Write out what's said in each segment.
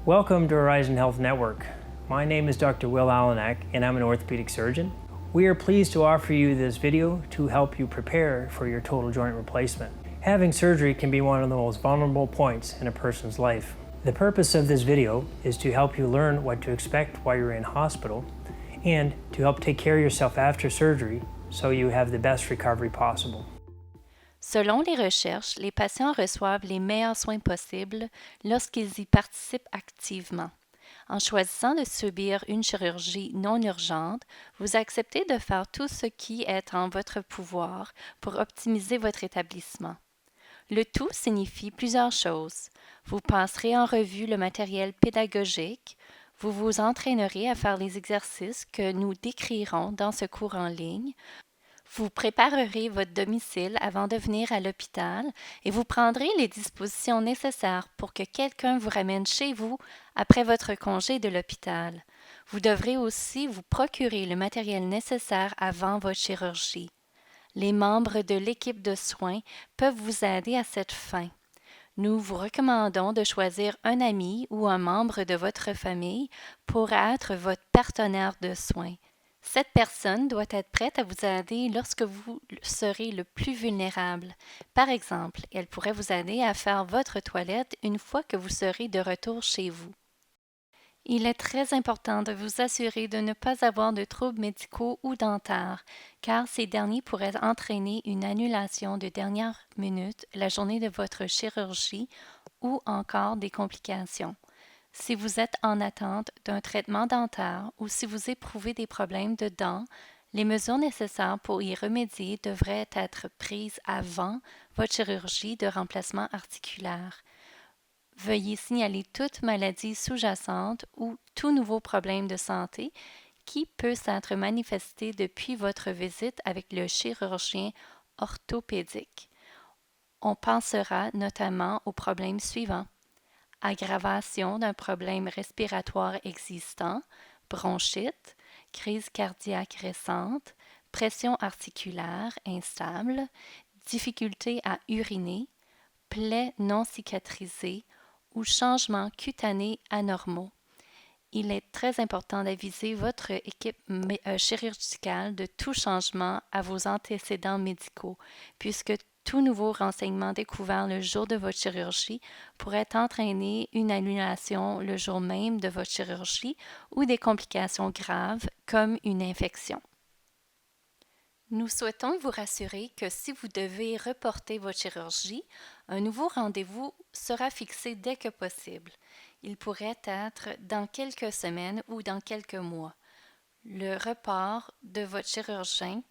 Welcome to Horizon Health Network. My name is Dr. Will Allenack, and I'm an orthopedic surgeon. We are pleased to offer you this video to help you prepare for your total joint replacement. Having surgery can be one of the most vulnerable points in a person's life. The purpose of this video is to help you learn what to expect while you're in hospital and to help take care of yourself after surgery so you have the best recovery possible. Selon les recherches, les patients reçoivent les meilleurs soins possibles lorsqu'ils y participent activement. En choisissant de subir une chirurgie non urgente, vous acceptez de faire tout ce qui est en votre pouvoir pour optimiser votre établissement. Le tout signifie plusieurs choses. Vous passerez en revue le matériel pédagogique, vous vous entraînerez à faire les exercices que nous décrirons dans ce cours en ligne, vous préparerez votre domicile avant de venir à l'hôpital et vous prendrez les dispositions nécessaires pour que quelqu'un vous ramène chez vous après votre congé de l'hôpital. Vous devrez aussi vous procurer le matériel nécessaire avant votre chirurgie. Les membres de l'équipe de soins peuvent vous aider à cette fin. Nous vous recommandons de choisir un ami ou un membre de votre famille pour être votre partenaire de soins. Cette personne doit être prête à vous aider lorsque vous serez le plus vulnérable. Par exemple, elle pourrait vous aider à faire votre toilette une fois que vous serez de retour chez vous. Il est très important de vous assurer de ne pas avoir de troubles médicaux ou dentaires, car ces derniers pourraient entraîner une annulation de dernière minute la journée de votre chirurgie ou encore des complications. Si vous êtes en attente d'un traitement dentaire ou si vous éprouvez des problèmes de dents, les mesures nécessaires pour y remédier devraient être prises avant votre chirurgie de remplacement articulaire. Veuillez signaler toute maladie sous-jacente ou tout nouveau problème de santé qui peut s'être manifesté depuis votre visite avec le chirurgien orthopédique. On pensera notamment aux problèmes suivants: aggravation d'un problème respiratoire existant, bronchite, crise cardiaque récente, pression articulaire instable, difficulté à uriner, plaies non cicatrisées ou changements cutanés anormaux. Il est très important d'aviser votre équipe chirurgicale de tout changement à vos antécédents médicaux, puisque tout nouveau renseignement découvert le jour de votre chirurgie pourrait entraîner une annulation le jour même de votre chirurgie ou des complications graves comme une infection. Nous souhaitons vous rassurer que si vous devez reporter votre chirurgie, un nouveau rendez-vous sera fixé dès que possible. Il pourrait être dans quelques semaines ou dans quelques mois. Le report de votre chirurgien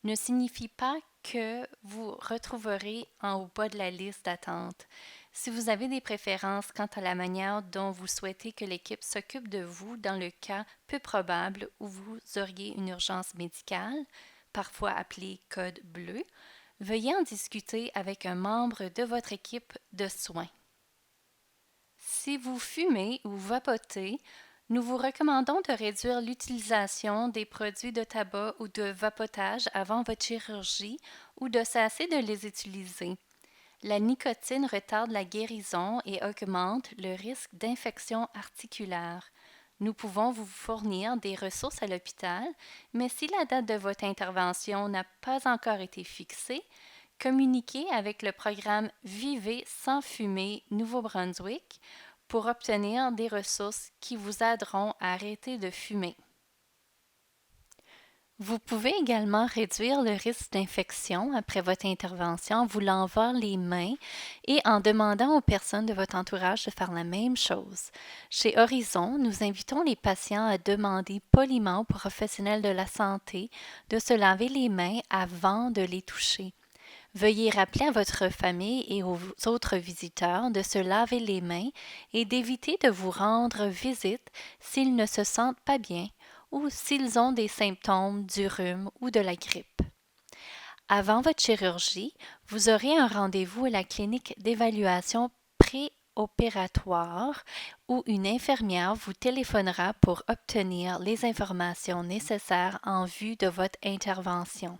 ne signifie pas que vous retrouverez en haut bas de la liste d'attente. Si vous avez des préférences quant à la manière dont vous souhaitez que l'équipe s'occupe de vous dans le cas peu probable où vous auriez une urgence médicale, parfois appelée code bleu, veuillez en discuter avec un membre de votre équipe de soins. Si vous fumez ou vapotez, nous vous recommandons de réduire l'utilisation des produits de tabac ou de vapotage avant votre chirurgie ou de cesser de les utiliser. La nicotine retarde la guérison et augmente le risque d'infection articulaire. Nous pouvons vous fournir des ressources à l'hôpital, mais si la date de votre intervention n'a pas encore été fixée, communiquez avec le programme Vivez sans fumer Nouveau-Brunswick pour obtenir des ressources qui vous aideront à arrêter de fumer. Vous pouvez également réduire le risque d'infection après votre intervention en vous lavant les mains et en demandant aux personnes de votre entourage de faire la même chose. Chez Horizon, nous invitons les patients à demander poliment aux professionnels de la santé de se laver les mains avant de les toucher. Veuillez rappeler à votre famille et aux autres visiteurs de se laver les mains et d'éviter de vous rendre visite s'ils ne se sentent pas bien ou s'ils ont des symptômes du rhume ou de la grippe. Avant votre chirurgie, vous aurez un rendez-vous à la clinique d'évaluation préopératoire où une infirmière vous téléphonera pour obtenir les informations nécessaires en vue de votre intervention.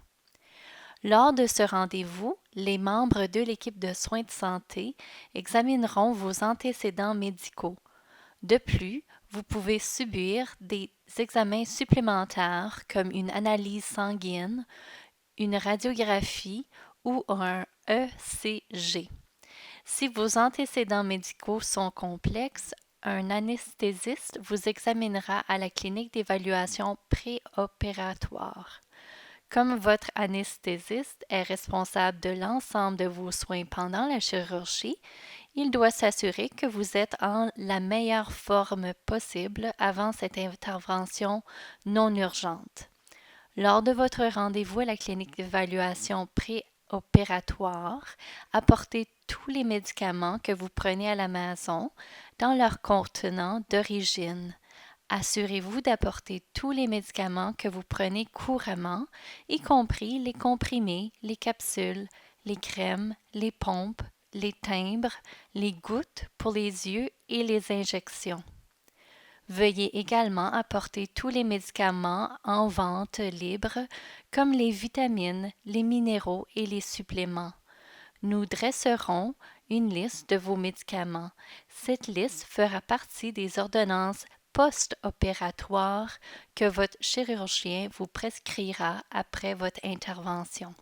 Lors de ce rendez-vous, les membres de l'équipe de soins de santé examineront vos antécédents médicaux. De plus, vous pouvez subir des examens supplémentaires comme une analyse sanguine, une radiographie ou un ECG. Si vos antécédents médicaux sont complexes, un anesthésiste vous examinera à la clinique d'évaluation préopératoire. Comme votre anesthésiste est responsable de l'ensemble de vos soins pendant la chirurgie, il doit s'assurer que vous êtes en la meilleure forme possible avant cette intervention non urgente. Lors de votre rendez-vous à la clinique d'évaluation préopératoire, apportez tous les médicaments que vous prenez à la maison dans leur contenant d'origine. Assurez-vous d'apporter tous les médicaments que vous prenez couramment, y compris les comprimés, les capsules, les crèmes, les pompes, les timbres, les gouttes pour les yeux et les injections. Veuillez également apporter tous les médicaments en vente libre, comme les vitamines, les minéraux et les suppléments. Nous dresserons une liste de vos médicaments. Cette liste fera partie des ordonnances post-opératoires que votre chirurgien vous prescrira après votre intervention.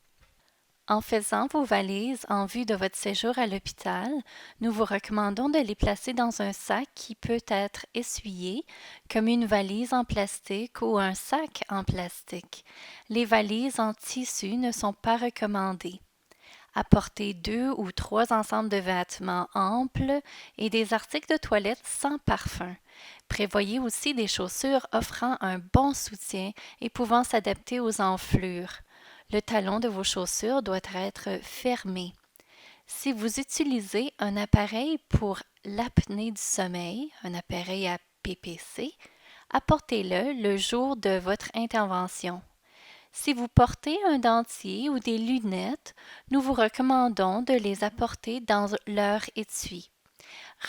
En faisant vos valises en vue de votre séjour à l'hôpital, nous vous recommandons de les placer dans un sac qui peut être essuyé, comme une valise en plastique ou un sac en plastique. Les valises en tissu ne sont pas recommandées. Apportez 2 ou 3 ensembles de vêtements amples et des articles de toilette sans parfum. Prévoyez aussi des chaussures offrant un bon soutien et pouvant s'adapter aux enflures. Le talon de vos chaussures doit être fermé. Si vous utilisez un appareil pour l'apnée du sommeil, un appareil à PPC, apportez-le le jour de votre intervention. Si vous portez un dentier ou des lunettes, nous vous recommandons de les apporter dans leur étui.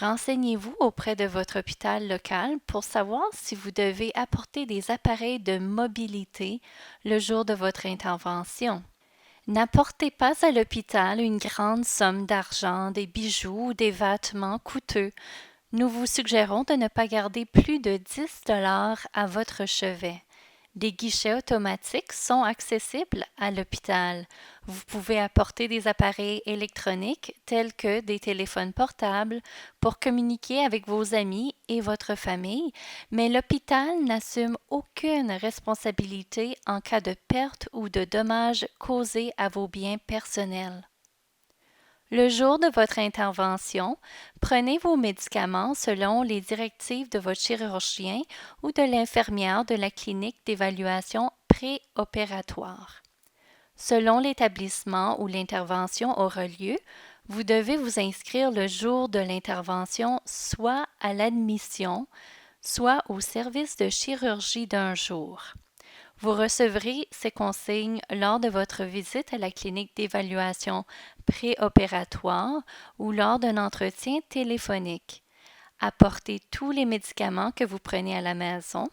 Renseignez-vous auprès de votre hôpital local pour savoir si vous devez apporter des appareils de mobilité le jour de votre intervention. N'apportez pas à l'hôpital une grande somme d'argent, des bijoux ou des vêtements coûteux. Nous vous suggérons de ne pas garder plus de 10 $ à votre chevet. Des guichets automatiques sont accessibles à l'hôpital. Vous pouvez apporter des appareils électroniques tels que des téléphones portables pour communiquer avec vos amis et votre famille, mais l'hôpital n'assume aucune responsabilité en cas de perte ou de dommages causés à vos biens personnels. Le jour de votre intervention, prenez vos médicaments selon les directives de votre chirurgien ou de l'infirmière de la clinique d'évaluation préopératoire. Selon l'établissement où l'intervention aura lieu, vous devez vous inscrire le jour de l'intervention soit à l'admission, soit au service de chirurgie d'un jour. Vous recevrez ces consignes lors de votre visite à la clinique d'évaluation préopératoire ou lors d'un entretien téléphonique. Apportez tous les médicaments que vous prenez à la maison.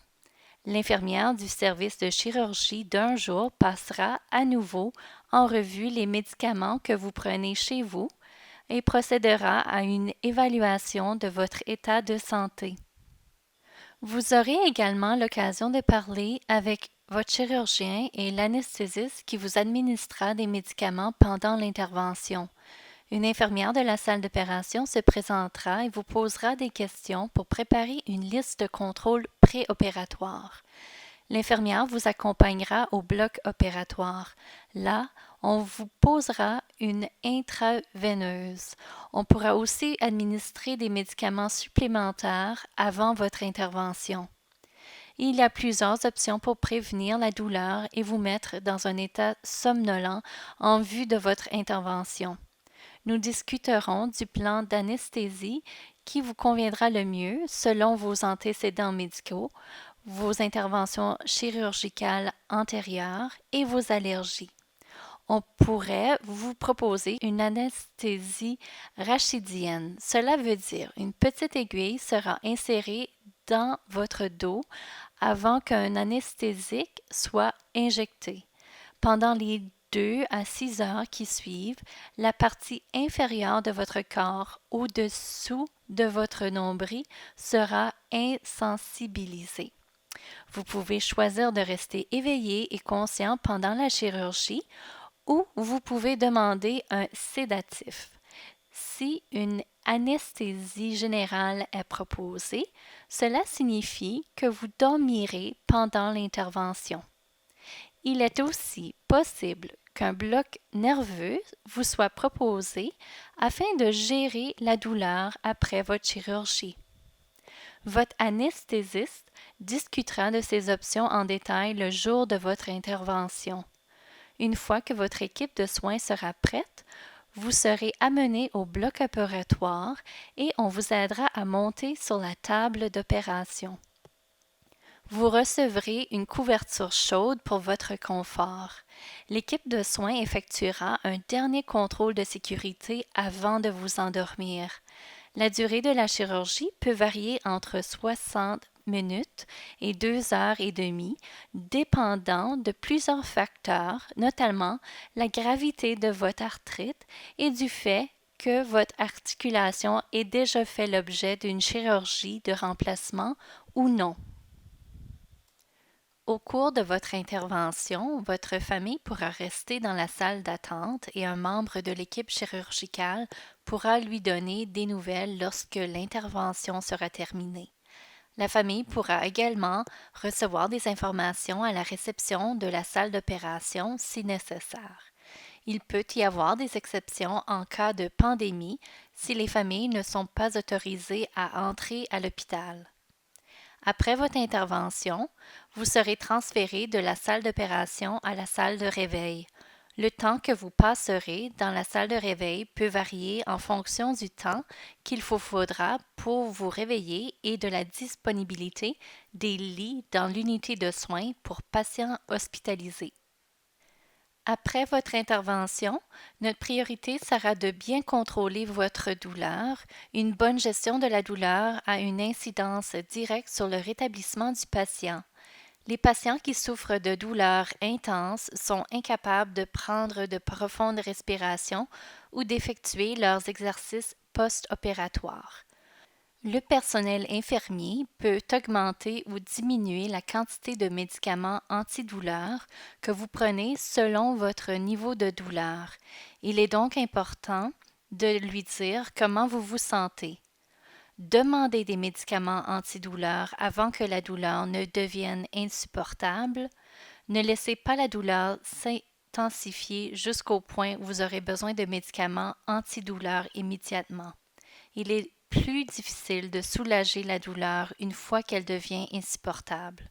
L'infirmière du service de chirurgie d'un jour passera à nouveau en revue les médicaments que vous prenez chez vous et procédera à une évaluation de votre état de santé. Vous aurez également l'occasion de parler avec votre chirurgien et l'anesthésiste qui vous administrera des médicaments pendant l'intervention. Une infirmière de la salle d'opération se présentera et vous posera des questions pour préparer une liste de contrôle préopératoire. L'infirmière vous accompagnera au bloc opératoire. Là, on vous posera une intraveineuse. On pourra aussi administrer des médicaments supplémentaires avant votre intervention. Il y a plusieurs options pour prévenir la douleur et vous mettre dans un état somnolent en vue de votre intervention. Nous discuterons du plan d'anesthésie qui vous conviendra le mieux selon vos antécédents médicaux, vos interventions chirurgicales antérieures et vos allergies. On pourrait vous proposer une anesthésie rachidienne. Cela veut dire une petite aiguille sera insérée dans votre dos avant qu'un anesthésique soit injecté. Pendant les 2 à 6 heures qui suivent, la partie inférieure de votre corps au-dessous de votre nombril sera insensibilisé. Vous pouvez choisir de rester éveillé et conscient pendant la chirurgie ou vous pouvez demander un sédatif. Si une anesthésie générale est proposée, cela signifie que vous dormirez pendant l'intervention. Il est aussi possible qu'un bloc nerveux vous soit proposé afin de gérer la douleur après votre chirurgie. Votre anesthésiste discutera de ces options en détail le jour de votre intervention. Une fois que votre équipe de soins sera prête, vous serez amené au bloc opératoire et on vous aidera à monter sur la table d'opération. Vous recevrez une couverture chaude pour votre confort. L'équipe de soins effectuera un dernier contrôle de sécurité avant de vous endormir. La durée de la chirurgie peut varier entre 60 minutes et 2 heures et demie, dépendant de plusieurs facteurs, notamment la gravité de votre arthrite et du fait que votre articulation ait déjà fait l'objet d'une chirurgie de remplacement ou non. Au cours de votre intervention, votre famille pourra rester dans la salle d'attente et un membre de l'équipe chirurgicale pourra lui donner des nouvelles lorsque l'intervention sera terminée. La famille pourra également recevoir des informations à la réception de la salle d'opération si nécessaire. Il peut y avoir des exceptions en cas de pandémie si les familles ne sont pas autorisées à entrer à l'hôpital. Après votre intervention, vous serez transféré de la salle d'opération à la salle de réveil. Le temps que vous passerez dans la salle de réveil peut varier en fonction du temps qu'il vous faudra pour vous réveiller et de la disponibilité des lits dans l'unité de soins pour patients hospitalisés. Après votre intervention, notre priorité sera de bien contrôler votre douleur. Une bonne gestion de la douleur a une incidence directe sur le rétablissement du patient. Les patients qui souffrent de douleurs intenses sont incapables de prendre de profondes respirations ou d'effectuer leurs exercices post-opératoires. Le personnel infirmier peut augmenter ou diminuer la quantité de médicaments antidouleurs que vous prenez selon votre niveau de douleur. Il est donc important de lui dire comment vous vous sentez. Demandez des médicaments antidouleurs avant que la douleur ne devienne insupportable. Ne laissez pas la douleur s'intensifier jusqu'au point où vous aurez besoin de médicaments antidouleurs immédiatement. Il est plus difficile de soulager la douleur une fois qu'elle devient insupportable.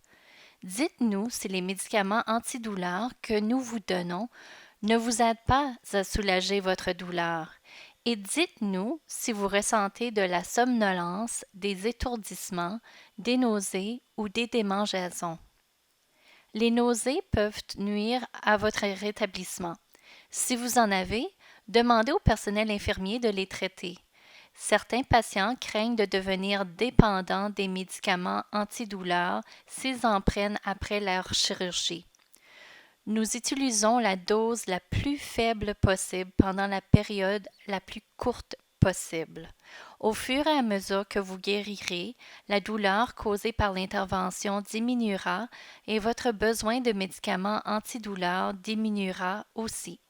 Dites-nous si les médicaments antidouleurs que nous vous donnons ne vous aident pas à soulager votre douleur. Et dites-nous si vous ressentez de la somnolence, des étourdissements, des nausées ou des démangeaisons. Les nausées peuvent nuire à votre rétablissement. Si vous en avez, demandez au personnel infirmier de les traiter. Certains patients craignent de devenir dépendants des médicaments antidouleurs s'ils en prennent après leur chirurgie. Nous utilisons la dose la plus faible possible pendant la période la plus courte possible. Au fur et à mesure que vous guérirez, la douleur causée par l'intervention diminuera et votre besoin de médicaments antidouleurs diminuera aussi.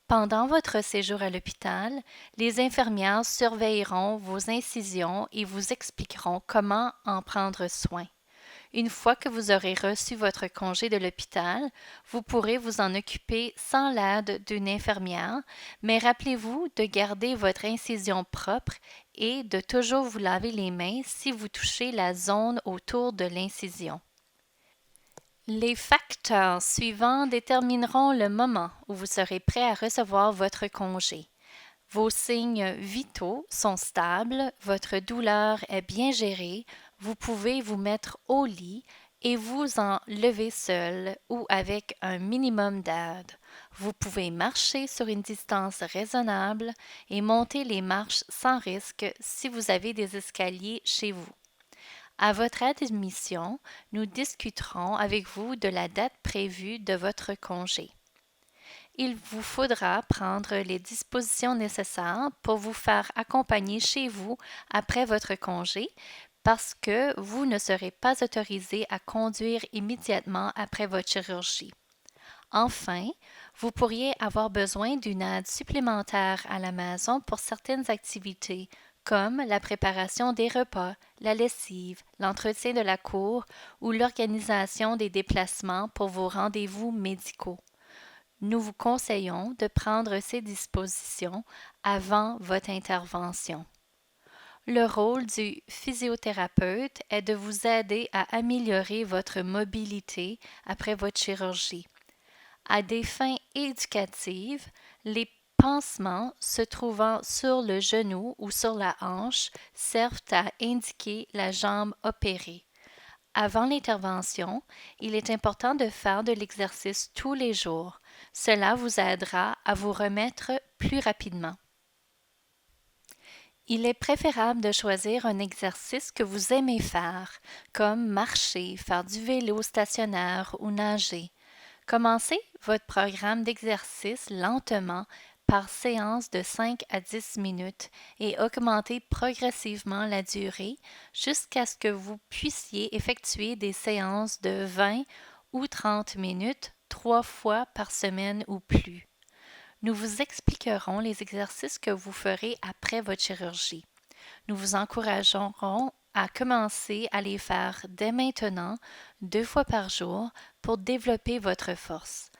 Pendant votre séjour à l'hôpital, les infirmières surveilleront vos incisions et vous expliqueront comment en prendre soin. Une fois que vous aurez reçu votre congé de l'hôpital, vous pourrez vous en occuper sans l'aide d'une infirmière, mais rappelez-vous de garder votre incision propre et de toujours vous laver les mains si vous touchez la zone autour de l'incision. Les facteurs suivants détermineront le moment où vous serez prêt à recevoir votre congé. Vos signes vitaux sont stables, votre douleur est bien gérée, vous pouvez vous mettre au lit et vous en lever seul ou avec un minimum d'aide. Vous pouvez marcher sur une distance raisonnable et monter les marches sans risque si vous avez des escaliers chez vous. À votre admission, nous discuterons avec vous de la date prévue de votre congé. il vous faudra prendre les dispositions nécessaires pour vous faire accompagner chez vous après votre congé parce que vous ne serez pas autorisé à conduire immédiatement après votre chirurgie. Enfin, vous pourriez avoir besoin d'une aide supplémentaire à la maison pour certaines activités, comme la préparation des repas, la lessive, l'entretien de la cour ou l'organisation des déplacements pour vos rendez-vous médicaux. Nous vous conseillons de prendre ces dispositions avant votre intervention. Le rôle du physiothérapeute est de vous aider à améliorer votre mobilité après votre chirurgie. À des fins éducatives, les pansements se trouvant sur le genou ou sur la hanche servent à indiquer la jambe opérée. Avant l'intervention, il est important de faire de l'exercice tous les jours. Cela vous aidera à vous remettre plus rapidement. Il est préférable de choisir un exercice que vous aimez faire, comme marcher, faire du vélo stationnaire ou nager. Commencez votre programme d'exercice lentement par séance de 5 à 10 minutes et augmentez progressivement la durée jusqu'à ce que vous puissiez effectuer des séances de 20 ou 30 minutes 3 fois par semaine ou plus. Nous vous expliquerons les exercices que vous ferez après votre chirurgie. Nous vous encouragerons à commencer à les faire dès maintenant, 2 fois par jour, pour développer votre force.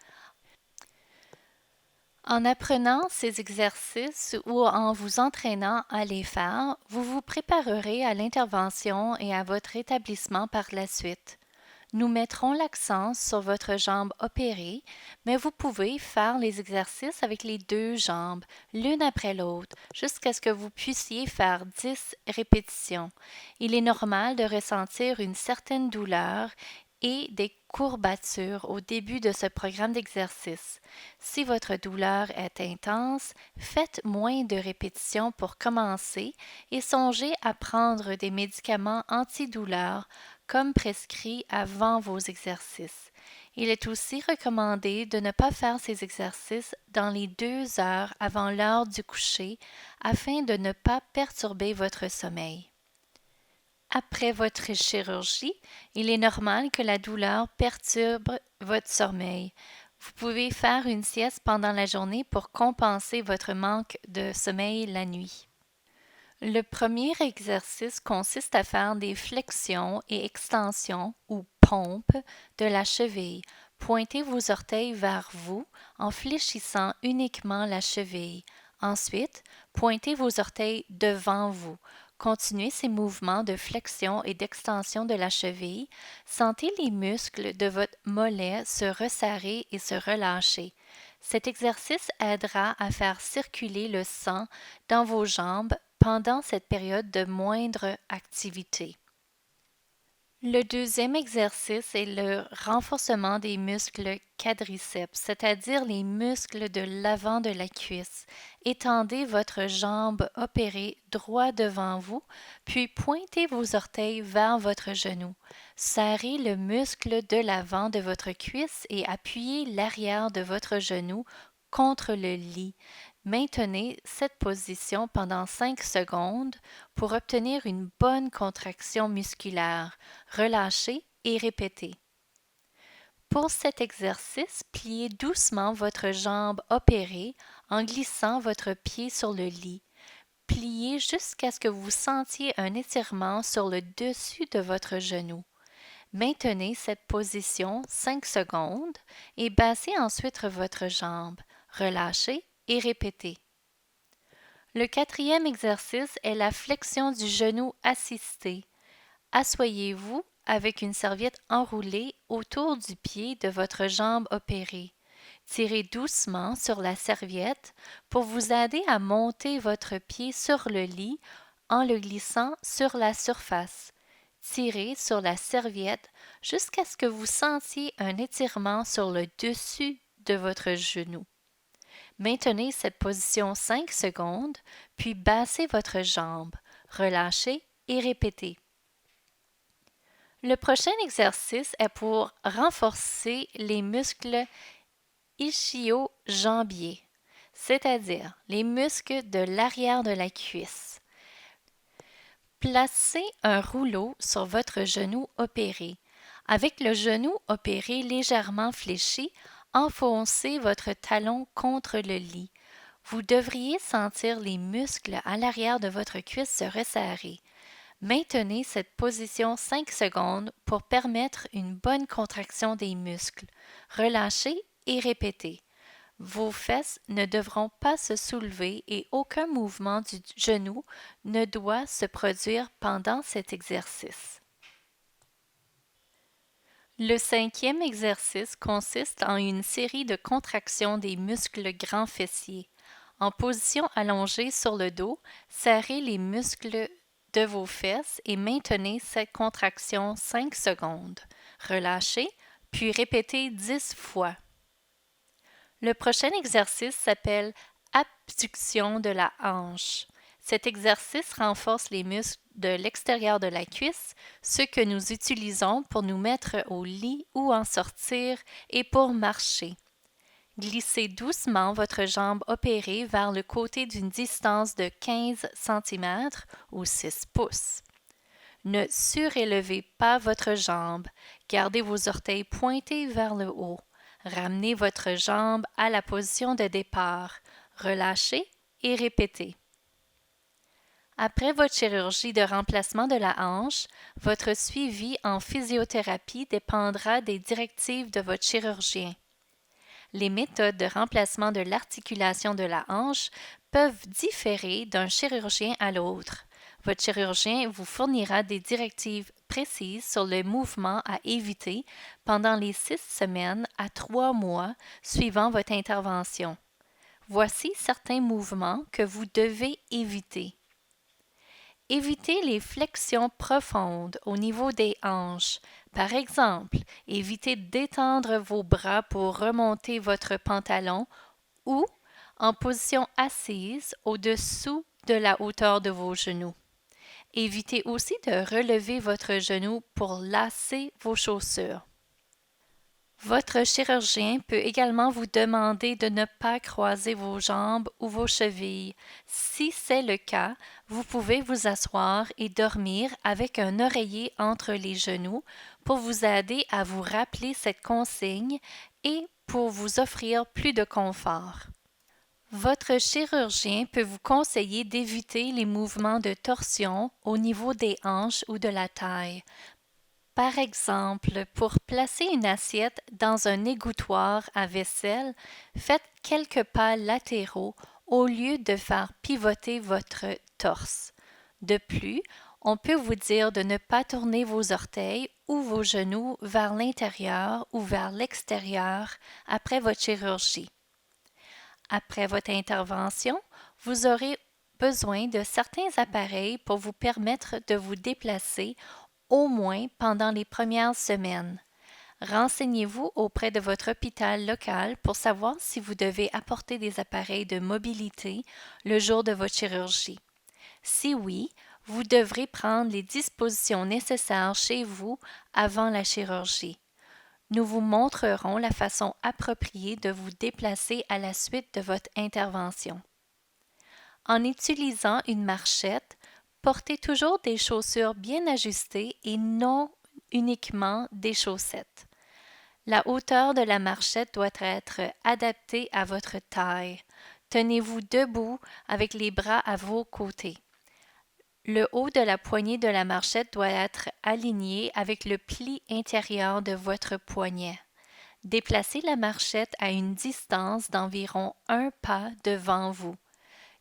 En apprenant ces exercices ou en vous entraînant à les faire, vous vous préparerez à l'intervention et à votre rétablissement par la suite. Nous mettrons l'accent sur votre jambe opérée, mais vous pouvez faire les exercices avec les 2 jambes, l'une après l'autre, jusqu'à ce que vous puissiez faire 10 répétitions. Il est normal de ressentir une certaine douleur et des courbatures au début de ce programme d'exercice. Si votre douleur est intense, faites moins de répétitions pour commencer et songez à prendre des médicaments antidouleurs comme prescrit avant vos exercices. Il est aussi recommandé de ne pas faire ces exercices dans les 2 heures avant l'heure du coucher afin de ne pas perturber votre sommeil. Après votre chirurgie, il est normal que la douleur perturbe votre sommeil. Vous pouvez faire une sieste pendant la journée pour compenser votre manque de sommeil la nuit. Le premier exercice consiste à faire des flexions et extensions ou pompes de la cheville. Pointez vos orteils vers vous en fléchissant uniquement la cheville. Ensuite, pointez vos orteils devant vous. Continuez ces mouvements de flexion et d'extension de la cheville. Sentez les muscles de votre mollet se resserrer et se relâcher. Cet exercice aidera à faire circuler le sang dans vos jambes pendant cette période de moindre activité. Le deuxième exercice est le renforcement des muscles quadriceps, c'est-à-dire les muscles de l'avant de la cuisse. Étendez votre jambe opérée droit devant vous, puis pointez vos orteils vers votre genou. Serrez le muscle de l'avant de votre cuisse et appuyez l'arrière de votre genou contre le lit. Maintenez cette position pendant 5 secondes pour obtenir une bonne contraction musculaire. Relâchez et répétez. Pour cet exercice, pliez doucement votre jambe opérée en glissant votre pied sur le lit. Pliez jusqu'à ce que vous sentiez un étirement sur le dessus de votre genou. Maintenez cette position 5 secondes et baissez ensuite votre jambe. Relâchez et répétez. Le quatrième exercice est la flexion du genou assistée. Asseyez-vous avec une serviette enroulée autour du pied de votre jambe opérée. Tirez doucement sur la serviette pour vous aider à monter votre pied sur le lit en le glissant sur la surface. Tirez sur la serviette jusqu'à ce que vous sentiez un étirement sur le dessus de votre genou. Maintenez cette position 5 secondes, puis baissez votre jambe, relâchez et répétez. Le prochain exercice est pour renforcer les muscles jambiers, c'est-à-dire les muscles de l'arrière de la cuisse. Placez un rouleau sur votre genou opéré. Avec le genou opéré légèrement fléchi, enfoncez votre talon contre le lit. Vous devriez sentir les muscles à l'arrière de votre cuisse se resserrer. Maintenez cette position 5 secondes pour permettre une bonne contraction des muscles. Relâchez et répétez. Vos fesses ne devront pas se soulever et aucun mouvement du genou ne doit se produire pendant cet exercice. Le 5e exercice consiste en une série de contractions des muscles grands fessiers. En position allongée sur le dos, serrez les muscles de vos fesses et maintenez cette contraction 5 secondes. Relâchez, puis répétez 10 fois. Le prochain exercice s'appelle abduction de la hanche. Cet exercice renforce les muscles de l'extérieur de la cuisse, ceux que nous utilisons pour nous mettre au lit ou en sortir et pour marcher. Glissez doucement votre jambe opérée vers le côté d'une distance de 15 cm ou 6 pouces. Ne surélevez pas votre jambe. Gardez vos orteils pointés vers le haut. Ramenez votre jambe à la position de départ. Relâchez et répétez. Après votre chirurgie de remplacement de la hanche, votre suivi en physiothérapie dépendra des directives de votre chirurgien. Les méthodes de remplacement de l'articulation de la hanche peuvent différer d'un chirurgien à l'autre. Votre chirurgien vous fournira des directives précises sur le mouvement à éviter pendant les 6 semaines à 3 mois suivant votre intervention. Voici certains mouvements que vous devez éviter. Évitez les flexions profondes au niveau des hanches. Par exemple, évitez d'étendre vos bras pour remonter votre pantalon ou en position assise au-dessous de la hauteur de vos genoux. Évitez aussi de relever votre genou pour lasser vos chaussures. Votre chirurgien peut également vous demander de ne pas croiser vos jambes ou vos chevilles. Si c'est le cas, vous pouvez vous asseoir et dormir avec un oreiller entre les genoux pour vous aider à vous rappeler cette consigne et pour vous offrir plus de confort. Votre chirurgien peut vous conseiller d'éviter les mouvements de torsion au niveau des hanches ou de la taille. Par exemple, pour placer une assiette dans un égouttoir à vaisselle, faites quelques pas latéraux au lieu de faire pivoter votre torse. De plus, on peut vous dire de ne pas tourner vos orteils ou vos genoux vers l'intérieur ou vers l'extérieur après votre chirurgie. Après votre intervention, vous aurez besoin de certains appareils pour vous permettre de vous déplacer au moins pendant les premières semaines. Renseignez-vous auprès de votre hôpital local pour savoir si vous devez apporter des appareils de mobilité le jour de votre chirurgie. Si oui, vous devrez prendre les dispositions nécessaires chez vous avant la chirurgie. Nous vous montrerons la façon appropriée de vous déplacer à la suite de votre intervention. En utilisant une marchette, portez toujours des chaussures bien ajustées et non uniquement des chaussettes. La hauteur de la marchette doit être adaptée à votre taille. Tenez-vous debout avec les bras à vos côtés. Le haut de la poignée de la marchette doit être aligné avec le pli intérieur de votre poignet. Déplacez la marchette à une distance d'environ 1 pas devant vous.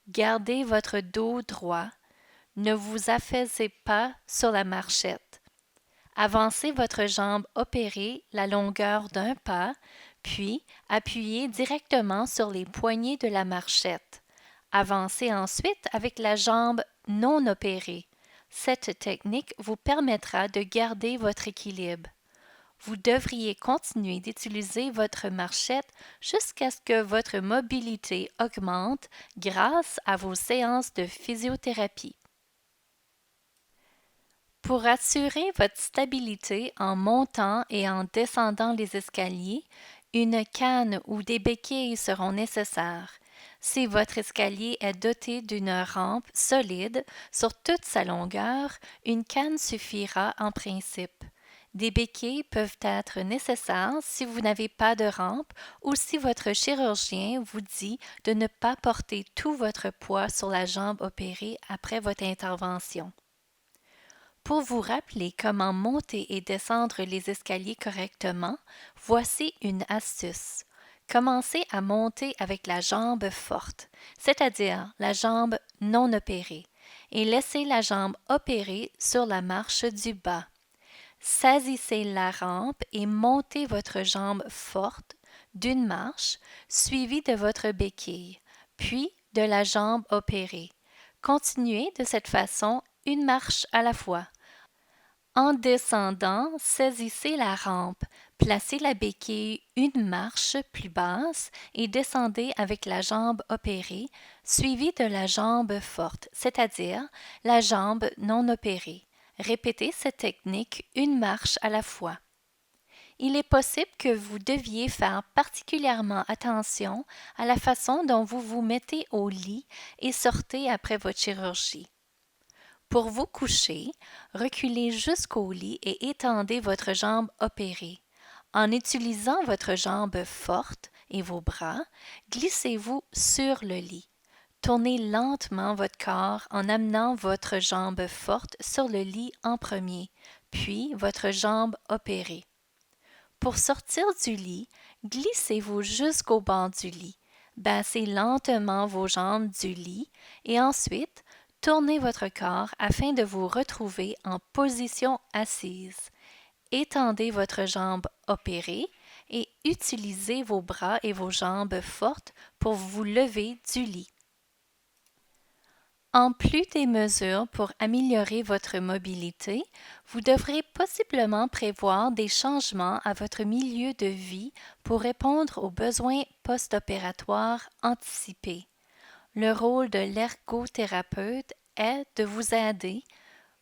Gardez votre dos droit. Ne vous affaissez pas sur la marchette. Avancez votre jambe opérée la longueur d'un pas, puis appuyez directement sur les poignées de la marchette. Avancez ensuite avec la jambe non opérée. Cette technique vous permettra de garder votre équilibre. Vous devriez continuer d'utiliser votre marchette jusqu'à ce que votre mobilité augmente grâce à vos séances de physiothérapie. Pour assurer votre stabilité en montant et en descendant les escaliers, Une canne ou des béquilles seront nécessaires. Si votre escalier est doté d'une rampe solide sur toute sa longueur, une canne suffira en principe. Des béquilles peuvent être nécessaires si vous n'avez pas de rampe ou si votre chirurgien vous dit de ne pas porter tout votre poids sur la jambe opérée après votre intervention. Pour vous rappeler comment monter et descendre les escaliers correctement, voici une astuce. Commencez à monter avec la jambe forte, c'est-à-dire la jambe non opérée, et laissez la jambe opérée sur la marche du bas. Saisissez la rampe et montez votre jambe forte d'une marche, suivie de votre béquille, puis de la jambe opérée. Continuez de cette façon une marche à la fois. En descendant, saisissez la rampe, placez la béquille une marche plus basse et descendez avec la jambe opérée, suivie de la jambe forte, c'est-à-dire la jambe non opérée. Répétez cette technique une marche à la fois. Il est possible que vous deviez faire particulièrement attention à la façon dont vous vous mettez au lit et sortez après votre chirurgie. Pour vous coucher, reculez jusqu'au lit et étendez votre jambe opérée. En utilisant votre jambe forte et vos bras, glissez-vous sur le lit. Tournez lentement votre corps en amenant votre jambe forte sur le lit en premier, puis votre jambe opérée. Pour sortir du lit, glissez-vous jusqu'au bord du lit. Baissez lentement vos jambes du lit et ensuite tournez votre corps afin de vous retrouver en position assise. Étendez votre jambe opérée et utilisez vos bras et vos jambes fortes pour vous lever du lit. En plus des mesures pour améliorer votre mobilité, vous devrez possiblement prévoir des changements à votre milieu de vie pour répondre aux besoins post-opératoires anticipés. Le rôle de l'ergothérapeute est de vous aider,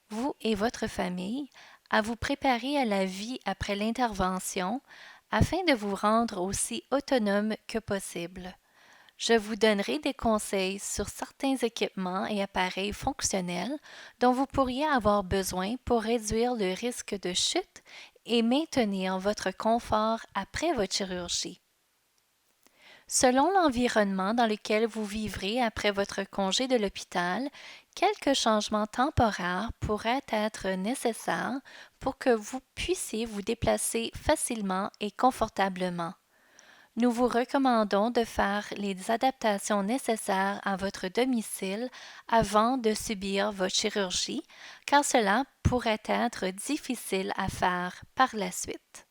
vous et votre famille, à vous préparer à la vie après l'intervention afin de vous rendre aussi autonome que possible. Je vous donnerai des conseils sur certains équipements et appareils fonctionnels dont vous pourriez avoir besoin pour réduire le risque de chute et maintenir votre confort après votre chirurgie. Selon l'environnement dans lequel vous vivrez après votre congé de l'hôpital, quelques changements temporaires pourraient être nécessaires pour que vous puissiez vous déplacer facilement et confortablement. Nous vous recommandons de faire les adaptations nécessaires à votre domicile avant de subir votre chirurgie, car cela pourrait être difficile à faire par la suite.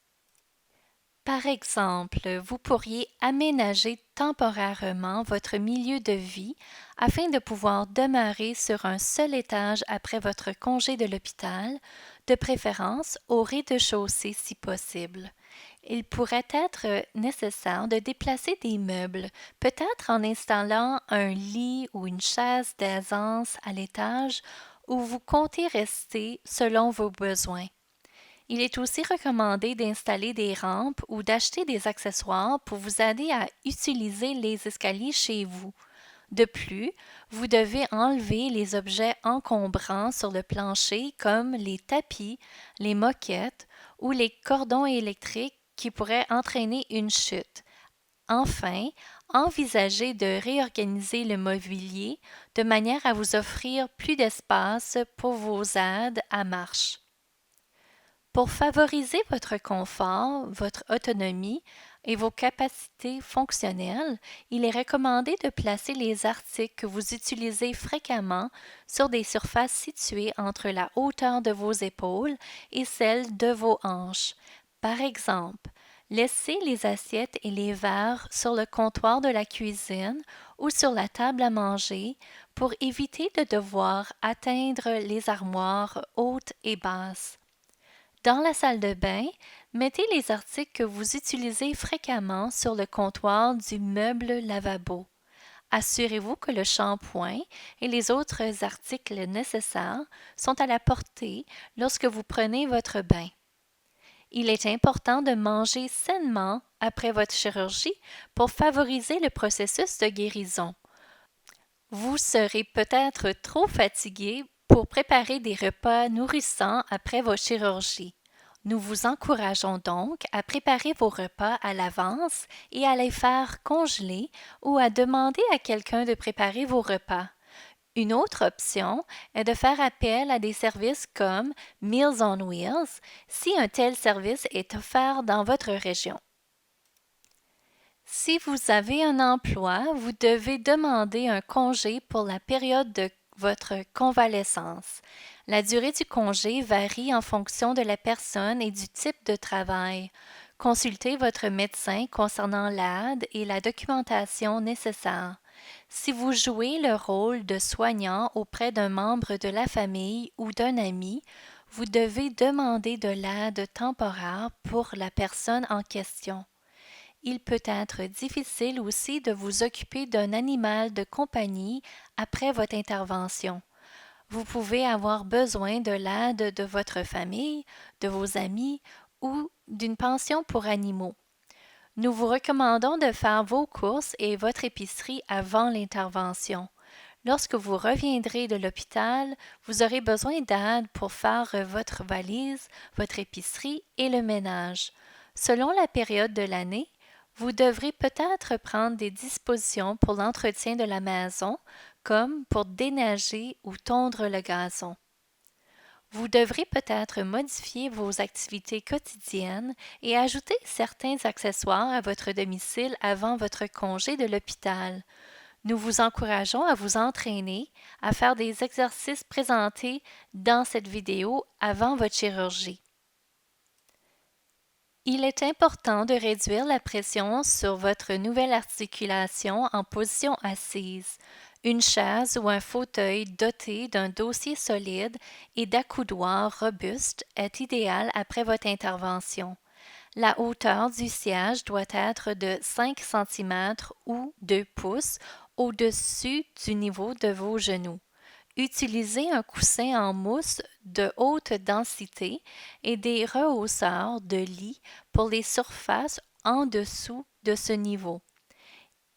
Par exemple, vous pourriez aménager temporairement votre milieu de vie afin de pouvoir demeurer sur un seul étage après votre congé de l'hôpital, de préférence au rez-de-chaussée si possible. Il pourrait être nécessaire de déplacer des meubles, peut-être en installant un lit ou une chaise d'aisance à l'étage où vous comptez rester selon vos besoins. Il est aussi recommandé d'installer des rampes ou d'acheter des accessoires pour vous aider à utiliser les escaliers chez vous. De plus, vous devez enlever les objets encombrants sur le plancher comme les tapis, les moquettes ou les cordons électriques qui pourraient entraîner une chute. Enfin, envisagez de réorganiser le mobilier de manière à vous offrir plus d'espace pour vos aides à marche. Pour favoriser votre confort, votre autonomie et vos capacités fonctionnelles, il est recommandé de placer les articles que vous utilisez fréquemment sur des surfaces situées entre la hauteur de vos épaules et celle de vos hanches. Par exemple, laissez les assiettes et les verres sur le comptoir de la cuisine ou sur la table à manger pour éviter de devoir atteindre les armoires hautes et basses. Dans la salle de bain, mettez les articles que vous utilisez fréquemment sur le comptoir du meuble lavabo. Assurez-vous que le shampoing et les autres articles nécessaires sont à la portée lorsque vous prenez votre bain. Il est important de manger sainement après votre chirurgie pour favoriser le processus de guérison. Vous serez peut-être trop fatigué pour préparer des repas nourrissants après vos chirurgies. Nous vous encourageons donc à préparer vos repas à l'avance et à les faire congeler ou à demander à quelqu'un de préparer vos repas. Une autre option est de faire appel à des services comme Meals on Wheels si un tel service est offert dans votre région. Si vous avez un emploi, vous devez demander un congé pour la période de votre convalescence. La durée du congé varie en fonction de la personne et du type de travail. Consultez votre médecin concernant l'aide et la documentation nécessaire. Si vous jouez le rôle de soignant auprès d'un membre de la famille ou d'un ami, vous devez demander de l'aide temporaire pour la personne en question. Il peut être difficile aussi de vous occuper d'un animal de compagnie après votre intervention. Vous pouvez avoir besoin de l'aide de votre famille, de vos amis ou d'une pension pour animaux. Nous vous recommandons de faire vos courses et votre épicerie avant l'intervention. Lorsque vous reviendrez de l'hôpital, vous aurez besoin d'aide pour faire votre valise, votre épicerie et le ménage. Selon la période de l'année, vous devrez peut-être prendre des dispositions pour l'entretien de la maison, comme pour déneiger ou tondre le gazon. Vous devrez peut-être modifier vos activités quotidiennes et ajouter certains accessoires à votre domicile avant votre congé de l'hôpital. Nous vous encourageons à vous entraîner à faire des exercices présentés dans cette vidéo avant votre chirurgie. Il est important de réduire la pression sur votre nouvelle articulation en position assise. Une chaise ou un fauteuil doté d'un dossier solide et d'accoudoirs robustes est idéal après votre intervention. La hauteur du siège doit être de 5 cm ou 2 pouces au-dessus du niveau de vos genoux. Utilisez un coussin en mousse de haute densité et des rehausseurs de lit pour les surfaces en dessous de ce niveau.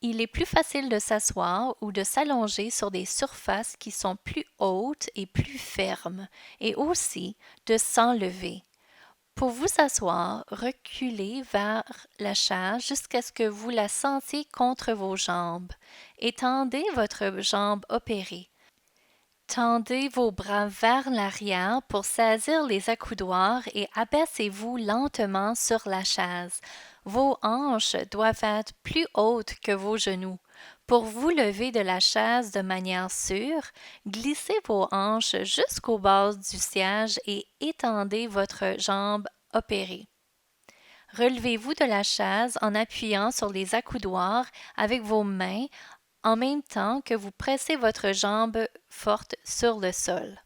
Il est plus facile de s'asseoir ou de s'allonger sur des surfaces qui sont plus hautes et plus fermes, et aussi de s'enlever. Pour vous asseoir, reculez vers la chaise jusqu'à ce que vous la sentiez contre vos jambes. Étendez votre jambe opérée. Tendez vos bras vers l'arrière pour saisir les accoudoirs et abaissez-vous lentement sur la chaise. Vos hanches doivent être plus hautes que vos genoux. Pour vous lever de la chaise de manière sûre, glissez vos hanches jusqu'aux bases du siège et étendez votre jambe opérée. Relevez-vous de la chaise en appuyant sur les accoudoirs avec vos mains en même temps que vous pressez votre jambe forte sur le sol.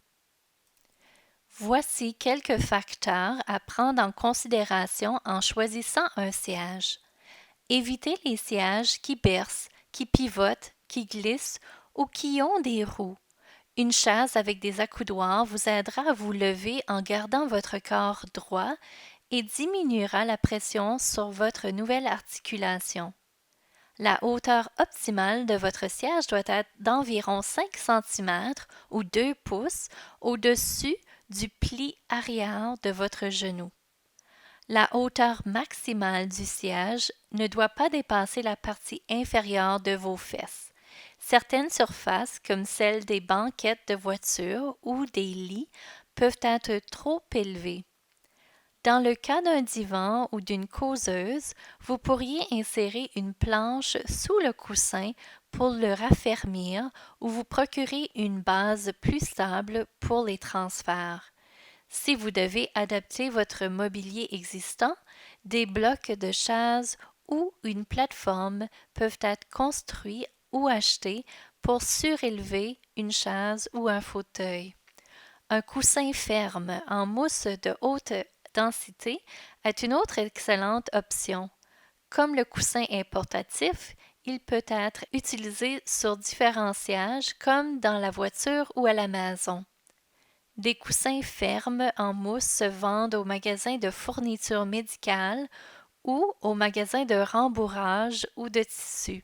Voici quelques facteurs à prendre en considération en choisissant un siège. Évitez les sièges qui bercent, qui pivotent, qui glissent ou qui ont des roues. Une chaise avec des accoudoirs vous aidera à vous lever en gardant votre corps droit et diminuera la pression sur votre nouvelle articulation. La hauteur optimale de votre siège doit être d'environ 5 cm ou 2 pouces au-dessus du pli arrière de votre genou. La hauteur maximale du siège ne doit pas dépasser la partie inférieure de vos fesses. Certaines surfaces, comme celles des banquettes de voiture ou des lits, peuvent être trop élevées. Dans le cas d'un divan ou d'une causeuse, vous pourriez insérer une planche sous le coussin pour le raffermir ou vous procurer une base plus stable pour les transferts. Si vous devez adapter votre mobilier existant, des blocs de chaises ou une plateforme peuvent être construits ou achetés pour surélever une chaise ou un fauteuil. Un coussin ferme en mousse de haute densité est une autre excellente option. Comme le coussin est portatif, il peut être utilisé sur différents sièges comme dans la voiture ou à la maison. Des coussins fermes en mousse se vendent au magasin de fournitures médicales ou au magasin de rembourrage ou de tissu.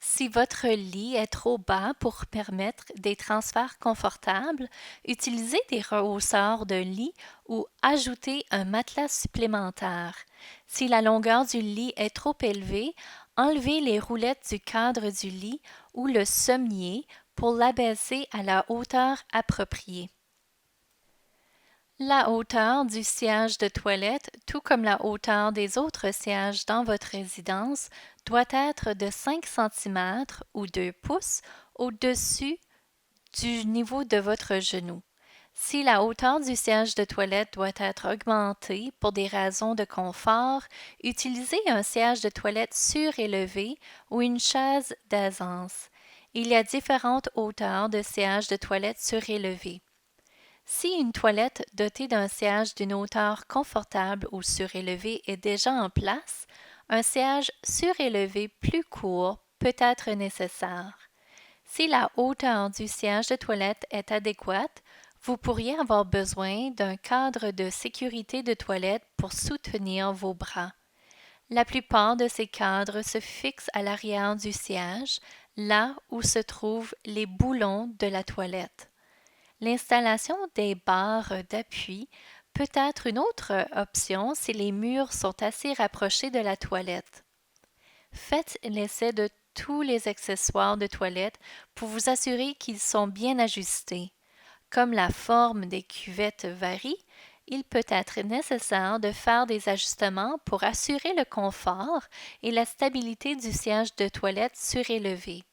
Si votre lit est trop bas pour permettre des transferts confortables, utilisez des rehausseurs de lit ou ajoutez un matelas supplémentaire. Si la longueur du lit est trop élevée, enlevez les roulettes du cadre du lit ou le sommier pour l'abaisser à la hauteur appropriée. La hauteur du siège de toilette, tout comme la hauteur des autres sièges dans votre résidence, doit être de 5 cm ou 2 pouces au-dessus du niveau de votre genou. Si la hauteur du siège de toilette doit être augmentée pour des raisons de confort, utilisez un siège de toilette surélevé ou une chaise d'aisance. Il y a différentes hauteurs de sièges de toilette surélevés. Si une toilette dotée d'un siège d'une hauteur confortable ou surélevée est déjà en place, un siège surélevé plus court peut être nécessaire. Si la hauteur du siège de toilette est adéquate, vous pourriez avoir besoin d'un cadre de sécurité de toilette pour soutenir vos bras. La plupart de ces cadres se fixent à l'arrière du siège, là où se trouvent les boulons de la toilette. L'installation des barres d'appui peut être une autre option si les murs sont assez rapprochés de la toilette. Faites l'essai de tous les accessoires de toilette pour vous assurer qu'ils sont bien ajustés. Comme la forme des cuvettes varie, il peut être nécessaire de faire des ajustements pour assurer le confort et la stabilité du siège de toilette surélevé.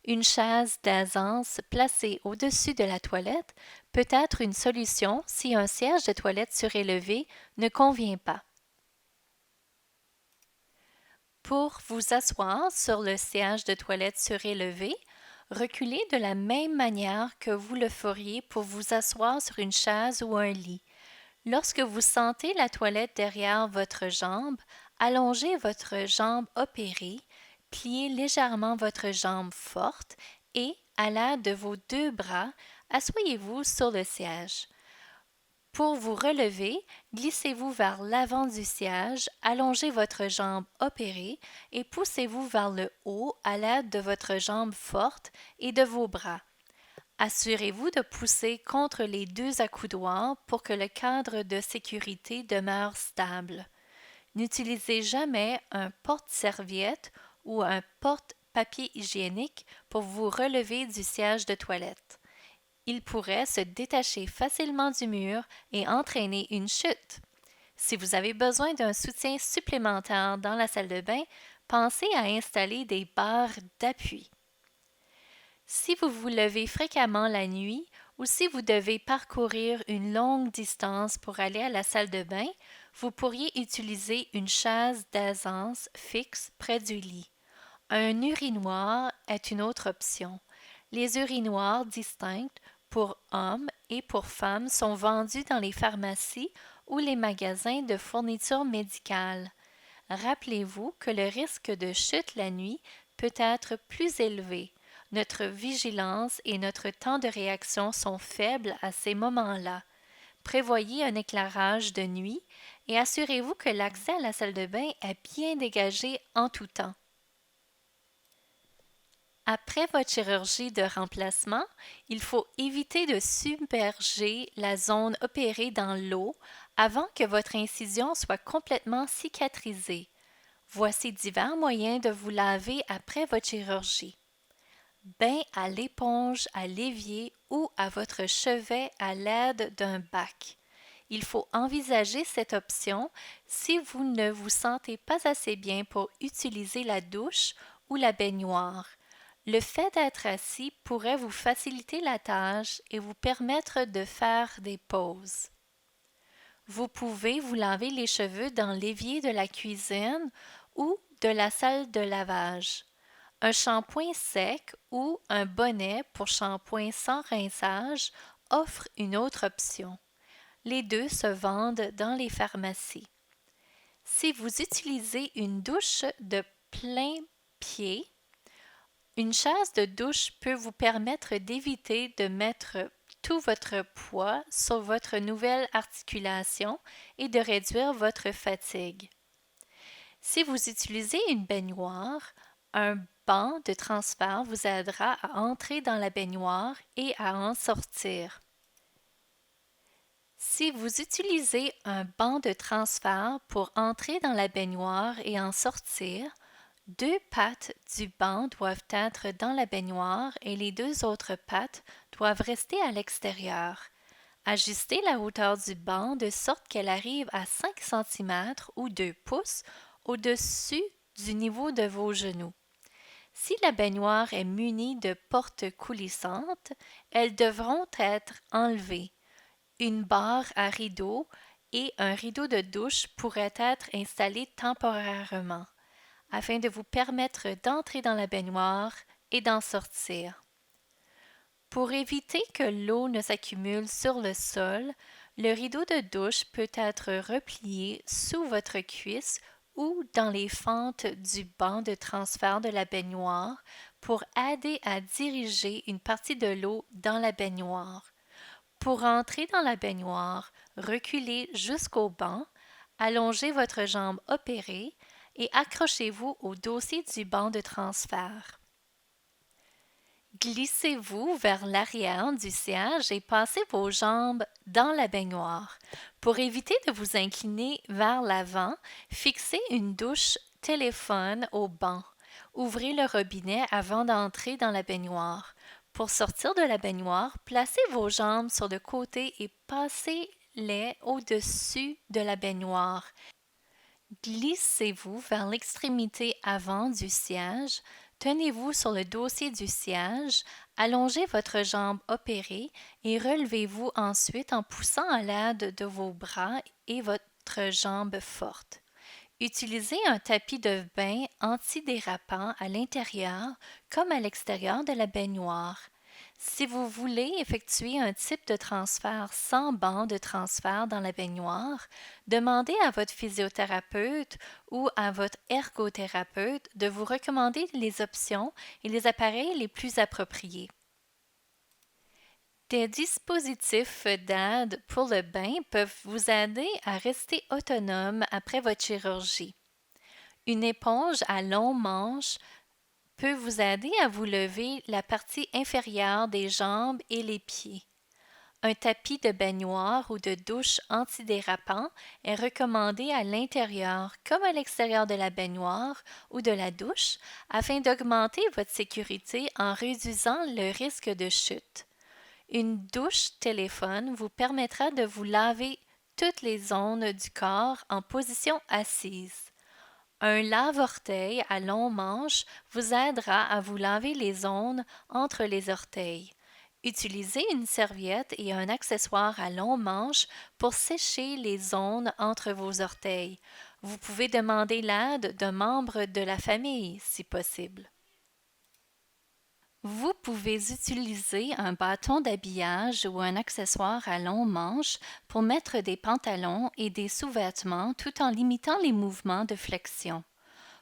Une chaise d'aisance placée au-dessus de la toilette peut être une solution si un siège de toilette surélevé ne convient pas. Pour vous asseoir sur le siège de toilette surélevé, reculez de la même manière que vous le feriez pour vous asseoir sur une chaise ou un lit. Lorsque vous sentez la toilette derrière votre jambe, allongez votre jambe opérée, pliez légèrement votre jambe forte et, à l'aide de vos deux bras, asseyez-vous sur le siège. Pour vous relever, glissez-vous vers l'avant du siège, allongez votre jambe opérée et poussez-vous vers le haut à l'aide de votre jambe forte et de vos bras. Assurez-vous de pousser contre les deux accoudoirs pour que le cadre de sécurité demeure stable. N'utilisez jamais un porte-serviette ou un porte-papier hygiénique pour vous relever du siège de toilette. Il pourrait se détacher facilement du mur et entraîner une chute. Si vous avez besoin d'un soutien supplémentaire dans la salle de bain, pensez à installer des barres d'appui. Si vous vous levez fréquemment la nuit ou si vous devez parcourir une longue distance pour aller à la salle de bain, vous pourriez utiliser une chaise d'aisance fixe près du lit. Un urinoir est une autre option. Les urinoirs distincts pour hommes et pour femmes sont vendus dans les pharmacies ou les magasins de fournitures médicales. Rappelez-vous que le risque de chute la nuit peut être plus élevé. Notre vigilance et notre temps de réaction sont faibles à ces moments-là. Prévoyez un éclairage de nuit et assurez-vous que l'accès à la salle de bain est bien dégagé en tout temps. Après votre chirurgie de remplacement, il faut éviter de submerger la zone opérée dans l'eau avant que votre incision soit complètement cicatrisée. Voici divers moyens de vous laver après votre chirurgie. Bain à l'éponge, à l'évier ou à votre chevet à l'aide d'un bac. Il faut envisager cette option si vous ne vous sentez pas assez bien pour utiliser la douche ou la baignoire. Le fait d'être assis pourrait vous faciliter la tâche et vous permettre de faire des pauses. Vous pouvez vous laver les cheveux dans l'évier de la cuisine ou de la salle de lavage. Un shampoing sec ou un bonnet pour shampoing sans rinçage offre une autre option. Les deux se vendent dans les pharmacies. Si vous utilisez une douche de plein pied, une chaise de douche peut vous permettre d'éviter de mettre tout votre poids sur votre nouvelle articulation et de réduire votre fatigue. Si vous utilisez une baignoire, un banc de transfert vous aidera à entrer dans la baignoire et à en sortir. Si vous utilisez un banc de transfert pour entrer dans la baignoire et en sortir, 2 pattes du banc doivent être dans la baignoire et les 2 autres pattes doivent rester à l'extérieur. Ajustez la hauteur du banc de sorte qu'elle arrive à 5 cm ou 2 pouces au-dessus du niveau de vos genoux. Si la baignoire est munie de portes coulissantes, elles devront être enlevées. Une barre à rideau et un rideau de douche pourraient être installés temporairement, afin de vous permettre d'entrer dans la baignoire et d'en sortir. Pour éviter que l'eau ne s'accumule sur le sol, le rideau de douche peut être replié sous votre cuisse ou dans les fentes du banc de transfert de la baignoire pour aider à diriger une partie de l'eau dans la baignoire. Pour entrer dans la baignoire, reculez jusqu'au banc, allongez votre jambe opérée et accrochez-vous au dossier du banc de transfert. Glissez-vous vers l'arrière du siège et passez vos jambes dans la baignoire. Pour éviter de vous incliner vers l'avant, fixez une douche téléphone au banc. Ouvrez le robinet avant d'entrer dans la baignoire. Pour sortir de la baignoire, placez vos jambes sur le côté et passez-les au-dessus de la baignoire. Glissez-vous vers l'extrémité avant du siège, tenez-vous sur le dossier du siège, allongez votre jambe opérée et relevez-vous ensuite en poussant à l'aide de vos bras et votre jambe forte. Utilisez un tapis de bain antidérapant à l'intérieur comme à l'extérieur de la baignoire. Si vous voulez effectuer un type de transfert sans banc de transfert dans la baignoire, demandez à votre physiothérapeute ou à votre ergothérapeute de vous recommander les options et les appareils les plus appropriés. Des dispositifs d'aide pour le bain peuvent vous aider à rester autonome après votre chirurgie. Une éponge à long manche peut vous aider à vous lever la partie inférieure des jambes et les pieds. Un tapis de baignoire ou de douche antidérapant est recommandé à l'intérieur comme à l'extérieur de la baignoire ou de la douche afin d'augmenter votre sécurité en réduisant le risque de chute. Une douche téléphone vous permettra de vous laver toutes les zones du corps en position assise. Un lave-orteils à long manche vous aidera à vous laver les zones entre les orteils. Utilisez une serviette et un accessoire à long manche pour sécher les zones entre vos orteils. Vous pouvez demander l'aide d'un membre de la famille si possible. Vous pouvez utiliser un bâton d'habillage ou un accessoire à long manche pour mettre des pantalons et des sous-vêtements tout en limitant les mouvements de flexion.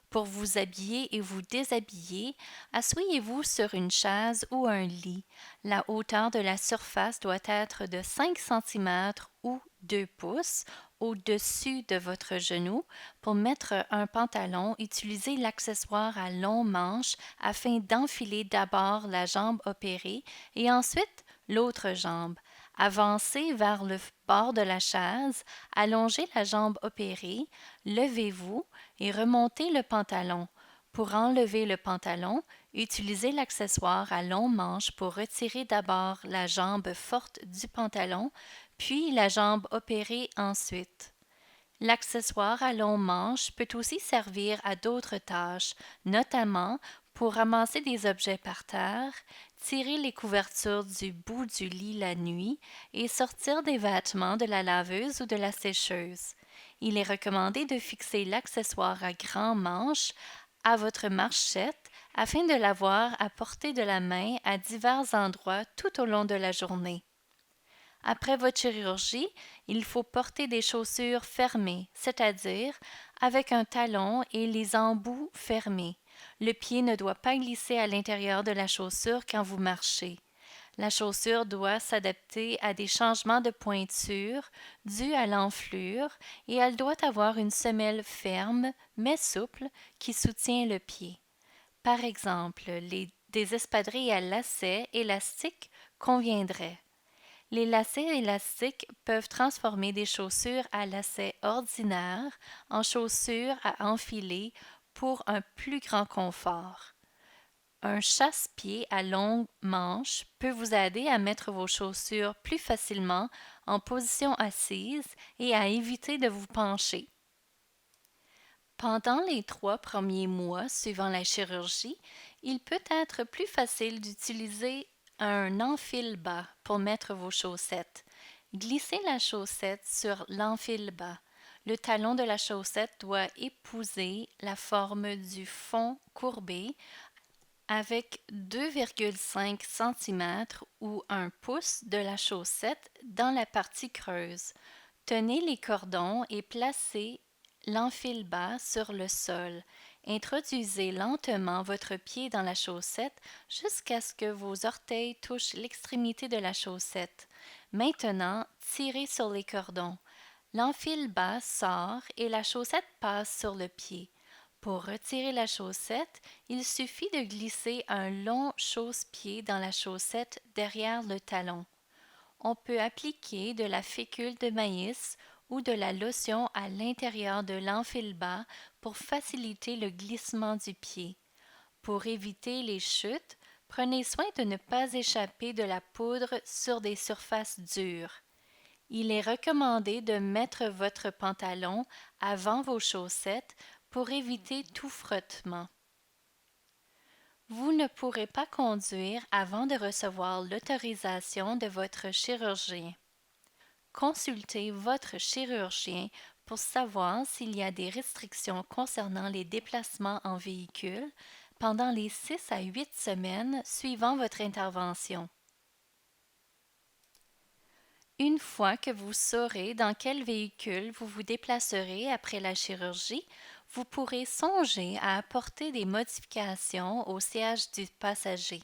Pour vous habiller et vous déshabiller, asseyez-vous sur une chaise ou un lit. La hauteur de la surface doit être de 5 cm ou 2 pouces au-dessus de votre genou. Pour mettre un pantalon, utilisez l'accessoire à long manche afin d'enfiler d'abord la jambe opérée et ensuite l'autre jambe. Avancez vers le bord de la chaise, allongez la jambe opérée, levez-vous et remontez le pantalon. Pour enlever le pantalon, utilisez l'accessoire à long manche pour retirer d'abord la jambe forte du pantalon, puis la jambe opérée ensuite. L'accessoire à long manche peut aussi servir à d'autres tâches, notamment pour ramasser des objets par terre, tirer les couvertures du bout du lit la nuit et sortir des vêtements de la laveuse ou de la sécheuse. Il est recommandé de fixer l'accessoire à grand manche à votre marchette afin de l'avoir à portée de la main à divers endroits tout au long de la journée. Après votre chirurgie, il faut porter des chaussures fermées, c'est-à-dire avec un talon et les embouts fermés. Le pied ne doit pas glisser à l'intérieur de la chaussure quand vous marchez. La chaussure doit s'adapter à des changements de pointure dus à l'enflure et elle doit avoir une semelle ferme mais souple qui soutient le pied. Par exemple, des espadrilles à lacets élastiques conviendraient. Les lacets élastiques peuvent transformer des chaussures à lacets ordinaires en chaussures à enfiler pour un plus grand confort. Un chasse-pied à longue manche peut vous aider à mettre vos chaussures plus facilement en position assise et à éviter de vous pencher. Pendant les 3 premiers mois suivant la chirurgie, il peut être plus facile d'utiliser un enfile-bas pour mettre vos chaussettes. Glissez la chaussette sur l'enfile-bas. Le talon de la chaussette doit épouser la forme du fond courbé avec 2,5 cm ou 1 pouce de la chaussette dans la partie creuse. Tenez les cordons et placez l'enfile-bas sur le sol. Introduisez lentement votre pied dans la chaussette jusqu'à ce que vos orteils touchent l'extrémité de la chaussette. Maintenant, tirez sur les cordons. L'enfile-bas sort et la chaussette passe sur le pied. Pour retirer la chaussette, il suffit de glisser un long chausse-pied dans la chaussette derrière le talon. On peut appliquer de la fécule de maïs ou de la lotion à l'intérieur de l'enfile-bas pour faciliter le glissement du pied. Pour éviter les chutes, prenez soin de ne pas échapper de la poudre sur des surfaces dures. Il est recommandé de mettre votre pantalon avant vos chaussettes pour éviter tout frottement. Vous ne pourrez pas conduire avant de recevoir l'autorisation de votre chirurgien. Consultez votre chirurgien pour savoir s'il y a des restrictions concernant les déplacements en véhicule pendant les 6 à 8 semaines suivant votre intervention. Une fois que vous saurez dans quel véhicule vous vous déplacerez après la chirurgie, vous pourrez songer à apporter des modifications au siège du passager.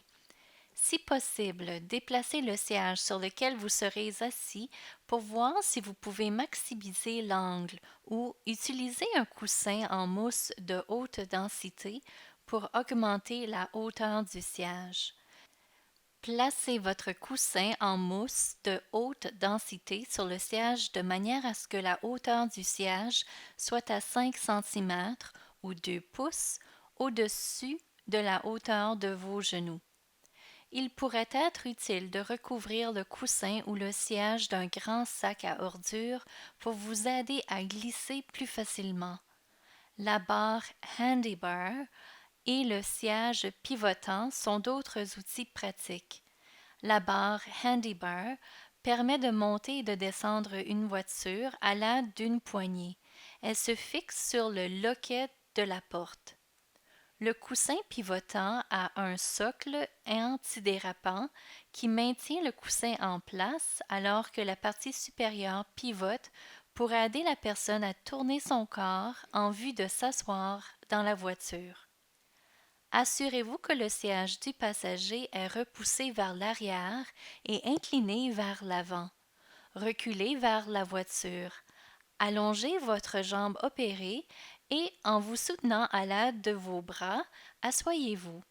Si possible, déplacez le siège sur lequel vous serez assis pour voir si vous pouvez maximiser l'angle ou utiliser un coussin en mousse de haute densité pour augmenter la hauteur du siège. Placez votre coussin en mousse de haute densité sur le siège de manière à ce que la hauteur du siège soit à 5 cm ou 2 pouces au-dessus de la hauteur de vos genoux. Il pourrait être utile de recouvrir le coussin ou le siège d'un grand sac à ordures pour vous aider à glisser plus facilement. La barre Handybar et le siège pivotant sont d'autres outils pratiques. La barre Handybar permet de monter et de descendre une voiture à l'aide d'une poignée. Elle se fixe sur le loquet de la porte. Le coussin pivotant a un socle antidérapant qui maintient le coussin en place alors que la partie supérieure pivote pour aider la personne à tourner son corps en vue de s'asseoir dans la voiture. Assurez-vous que le siège du passager est repoussé vers l'arrière et incliné vers l'avant. Reculez vers la voiture. Allongez votre jambe opérée et, en vous soutenant à l'aide de vos bras, asseyez-vous.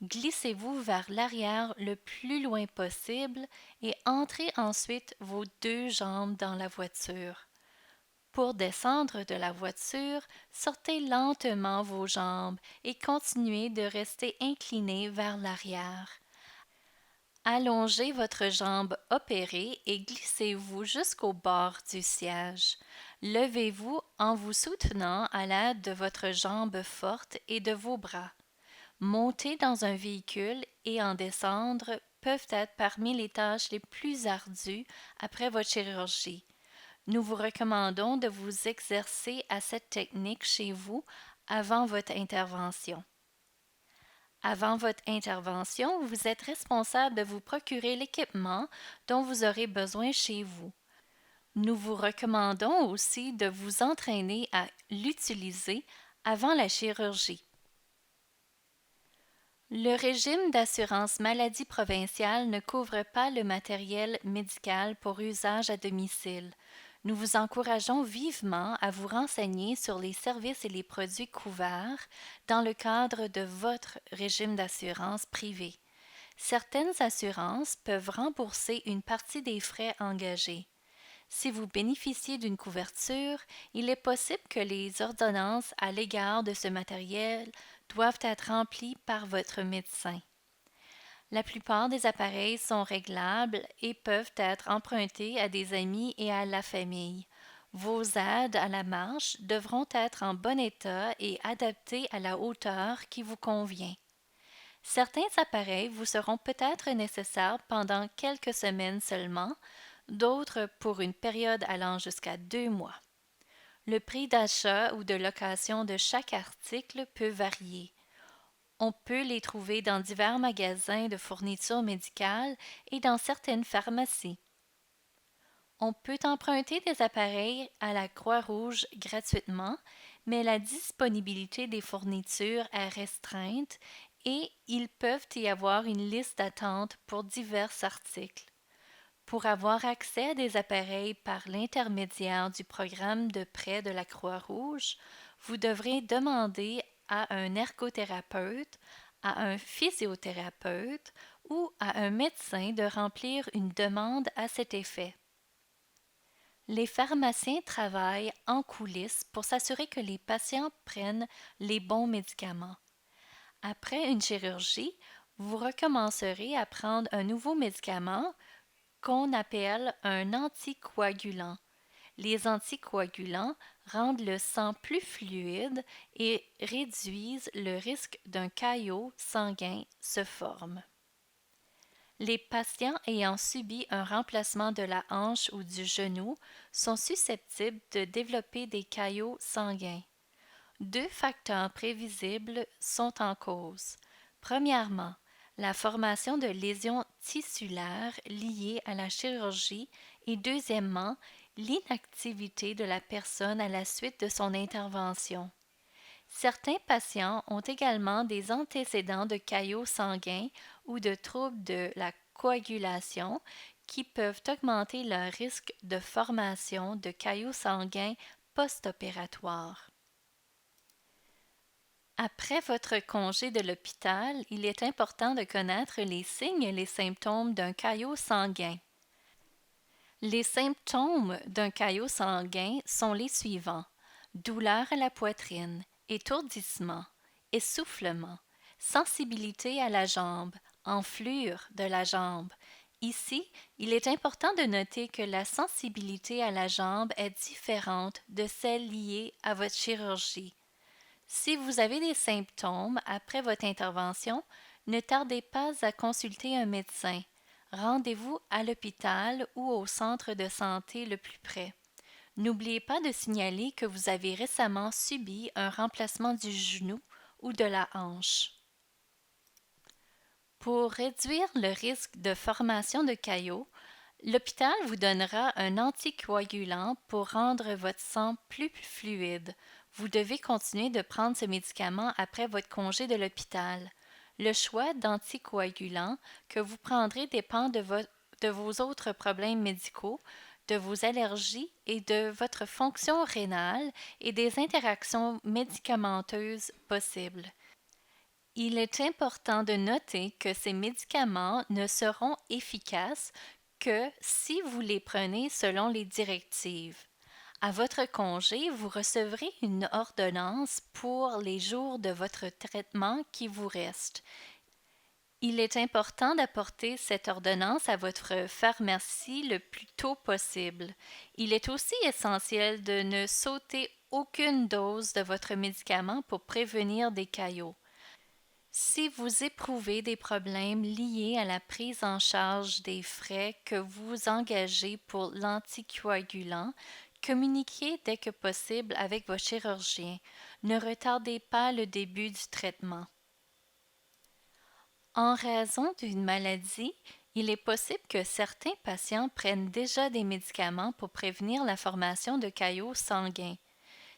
Glissez-vous vers l'arrière le plus loin possible et entrez ensuite vos 2 jambes dans la voiture. Pour descendre de la voiture, sortez lentement vos jambes et continuez de rester incliné vers l'arrière. Allongez votre jambe opérée et glissez-vous jusqu'au bord du siège. Levez-vous en vous soutenant à l'aide de votre jambe forte et de vos bras. Monter dans un véhicule et en descendre peuvent être parmi les tâches les plus ardues après votre chirurgie. Nous vous recommandons de vous exercer à cette technique chez vous avant votre intervention. Avant votre intervention, vous êtes responsable de vous procurer l'équipement dont vous aurez besoin chez vous. Nous vous recommandons aussi de vous entraîner à l'utiliser avant la chirurgie. Le régime d'assurance maladie provinciale ne couvre pas le matériel médical pour usage à domicile. Nous vous encourageons vivement à vous renseigner sur les services et les produits couverts dans le cadre de votre régime d'assurance privé. Certaines assurances peuvent rembourser une partie des frais engagés. Si vous bénéficiez d'une couverture, il est possible que les ordonnances à l'égard de ce matériel doivent être remplies par votre médecin. La plupart des appareils sont réglables et peuvent être empruntés à des amis et à la famille. Vos aides à la marche devront être en bon état et adaptées à la hauteur qui vous convient. Certains appareils vous seront peut-être nécessaires pendant quelques semaines seulement, d'autres pour une période allant jusqu'à 2 mois. Le prix d'achat ou de location de chaque article peut varier. On peut les trouver dans divers magasins de fournitures médicales et dans certaines pharmacies. On peut emprunter des appareils à la Croix-Rouge gratuitement, mais la disponibilité des fournitures est restreinte et il peuvent y avoir une liste d'attente pour divers articles. Pour avoir accès à des appareils par l'intermédiaire du programme de prêt de la Croix-Rouge, vous devrez demander à un ergothérapeute, à un physiothérapeute ou à un médecin de remplir une demande à cet effet. Les pharmaciens travaillent en coulisses pour s'assurer que les patients prennent les bons médicaments. Après une chirurgie, vous recommencerez à prendre un nouveau médicament qu'on appelle un anticoagulant. Les anticoagulants rendent le sang plus fluide et réduisent le risque d'un caillot sanguin se forme. Les patients ayant subi un remplacement de la hanche ou du genou sont susceptibles de développer des caillots sanguins. 2 facteurs prévisibles sont en cause. Premièrement, la formation de lésions tissulaires liées à la chirurgie et deuxièmement, l'inactivité de la personne à la suite de son intervention. Certains patients ont également des antécédents de caillots sanguins ou de troubles de la coagulation qui peuvent augmenter leur risque de formation de caillots sanguins post-opératoires. Après votre congé de l'hôpital, il est important de connaître les signes et les symptômes d'un caillot sanguin. Les symptômes d'un caillot sanguin sont les suivants: douleur à la poitrine, étourdissement, essoufflement, sensibilité à la jambe, enflure de la jambe. Ici, il est important de noter que la sensibilité à la jambe est différente de celle liée à votre chirurgie. Si vous avez des symptômes après votre intervention, ne tardez pas à consulter un médecin. Rendez-vous à l'hôpital ou au centre de santé le plus près. N'oubliez pas de signaler que vous avez récemment subi un remplacement du genou ou de la hanche. Pour réduire le risque de formation de caillots, l'hôpital vous donnera un anticoagulant pour rendre votre sang plus fluide. Vous devez continuer de prendre ce médicament après votre congé de l'hôpital. Le choix d'anticoagulants que vous prendrez dépend de vos autres problèmes médicaux, de vos allergies et de votre fonction rénale et des interactions médicamenteuses possibles. Il est important de noter que ces médicaments ne seront efficaces que si vous les prenez selon les directives. À votre congé, vous recevrez une ordonnance pour les jours de votre traitement qui vous restent. Il est important d'apporter cette ordonnance à votre pharmacie le plus tôt possible. Il est aussi essentiel de ne sauter aucune dose de votre médicament pour prévenir des caillots. Si vous éprouvez des problèmes liés à la prise en charge des frais que vous engagez pour l'anticoagulant, communiquez dès que possible avec votre chirurgien. Ne retardez pas le début du traitement. En raison d'une maladie, il est possible que certains patients prennent déjà des médicaments pour prévenir la formation de caillots sanguins.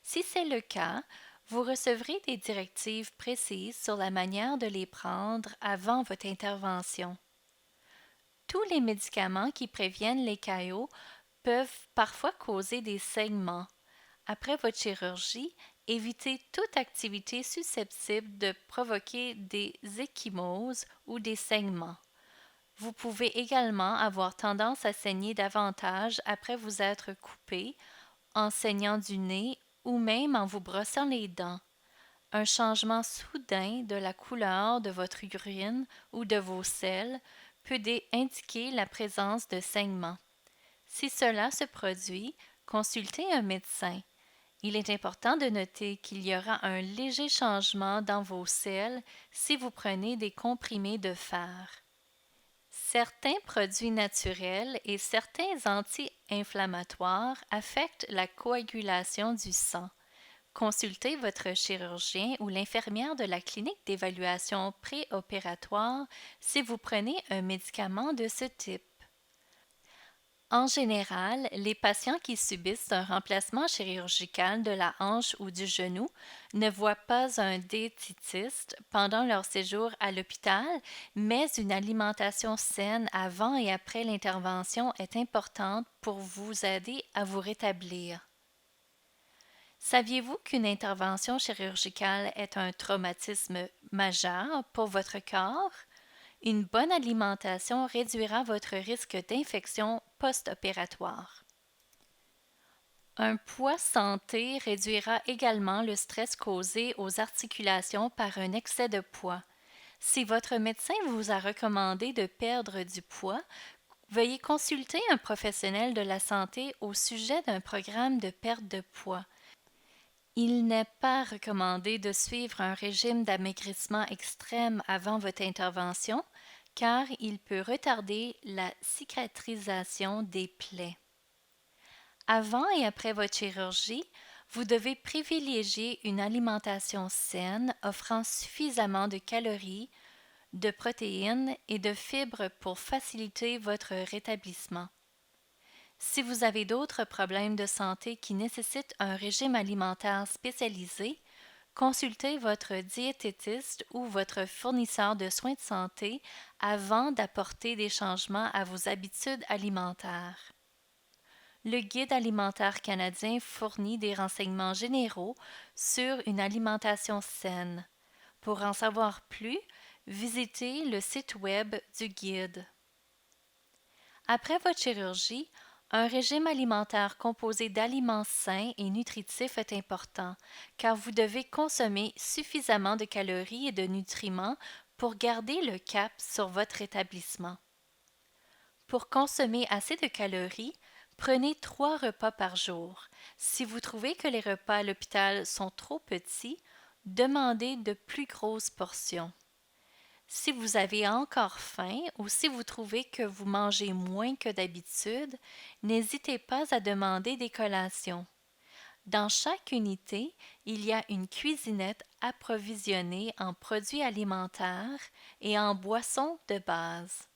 Si c'est le cas, Vous recevrez des directives précises sur la manière de les prendre avant votre intervention. Tous les médicaments qui préviennent les caillots peuvent parfois causer des saignements. Après votre chirurgie, évitez toute activité susceptible de provoquer des ecchymoses ou des saignements. Vous pouvez également avoir tendance à saigner davantage après vous être coupé, en saignant du nez ou même en vous brossant les dents. Un changement soudain de la couleur de votre urine ou de vos selles peut indiquer la présence de saignements. Si cela se produit, consultez un médecin. Il est important de noter qu'il y aura un léger changement dans vos selles si vous prenez des comprimés de fer. Certains produits naturels et certains anti-inflammatoires affectent la coagulation du sang. Consultez votre chirurgien ou l'infirmière de la clinique d'évaluation préopératoire si vous prenez un médicament de ce type. En général, les patients qui subissent un remplacement chirurgical de la hanche ou du genou ne voient pas un diététiste pendant leur séjour à l'hôpital, mais une alimentation saine avant et après l'intervention est importante pour vous aider à vous rétablir. Saviez-vous qu'une intervention chirurgicale est un traumatisme majeur pour votre corps? Une bonne alimentation réduira votre risque d'infection post-opératoire. Un poids santé réduira également le stress causé aux articulations par un excès de poids. Si votre médecin vous a recommandé de perdre du poids, veuillez consulter un professionnel de la santé au sujet d'un programme de perte de poids. Il n'est pas recommandé de suivre un régime d'amaigrissement extrême avant votre intervention, car il peut retarder la cicatrisation des plaies. Avant et après votre chirurgie, vous devez privilégier une alimentation saine offrant suffisamment de calories, de protéines et de fibres pour faciliter votre rétablissement. Si vous avez d'autres problèmes de santé qui nécessitent un régime alimentaire spécialisé, consultez votre diététiste ou votre fournisseur de soins de santé avant d'apporter des changements à vos habitudes alimentaires. Le Guide alimentaire canadien fournit des renseignements généraux sur une alimentation saine. Pour en savoir plus, visitez le site web du guide. Après votre chirurgie, un régime alimentaire composé d'aliments sains et nutritifs est important, car vous devez consommer suffisamment de calories et de nutriments pour garder le cap sur votre rétablissement. Pour consommer assez de calories, prenez 3 repas par jour. Si vous trouvez que les repas à l'hôpital sont trop petits, demandez de plus grosses portions. Si vous avez encore faim ou si vous trouvez que vous mangez moins que d'habitude, n'hésitez pas à demander des collations. Dans chaque unité, il y a une cuisinette approvisionnée en produits alimentaires et en boissons de base.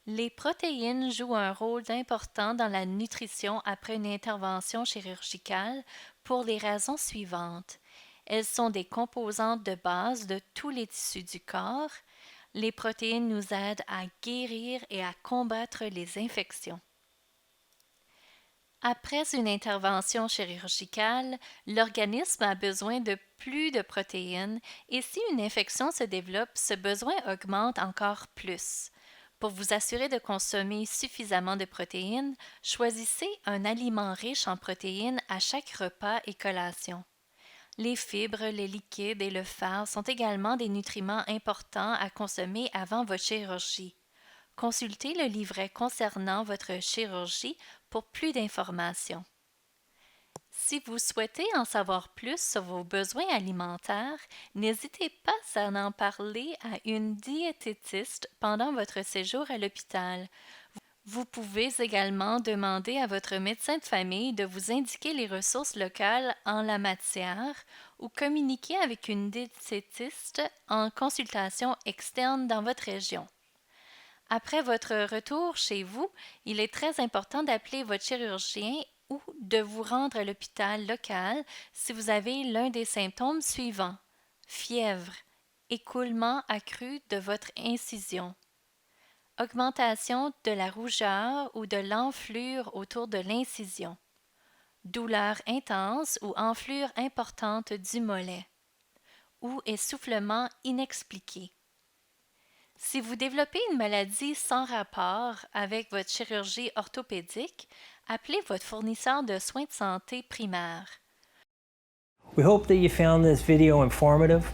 Les protéines jouent un rôle important dans la nutrition après une intervention chirurgicale pour les raisons suivantes. Elles sont des composantes de base de tous les tissus du corps. Les protéines nous aident à guérir et à combattre les infections. Après une intervention chirurgicale, l'organisme a besoin de plus de protéines et si une infection se développe, ce besoin augmente encore plus. Pour vous assurer de consommer suffisamment de protéines, choisissez un aliment riche en protéines à chaque repas et collation. Les fibres, les liquides et le fer sont également des nutriments importants à consommer avant votre chirurgie. Consultez le livret concernant votre chirurgie pour plus d'informations. Si vous souhaitez en savoir plus sur vos besoins alimentaires, n'hésitez pas à en parler à une diététiste pendant votre séjour à l'hôpital. Vous pouvez également demander à votre médecin de famille de vous indiquer les ressources locales en la matière ou communiquer avec une diététiste en consultation externe dans votre région. Après votre retour chez vous, il est très important d'appeler votre chirurgien ou de vous rendre à l'hôpital local si vous avez l'un des symptômes suivants: fièvre, écoulement accru de votre incision, augmentation de la rougeur ou de l'enflure autour de l'incision, douleur intense ou enflure importante du mollet, ou essoufflement inexpliqué. Si vous développez une maladie sans rapport avec votre chirurgie orthopédique, appelez votre fournisseur de soins de santé primaire. We hope that you found this video informative.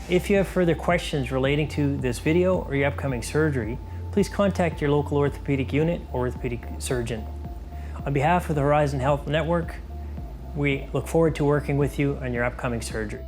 If you have further questions relating to this video or your upcoming surgery, please contact your local orthopedic unit or orthopedic surgeon. On behalf of the Horizon Health Network, we look forward to working with you on your upcoming surgery.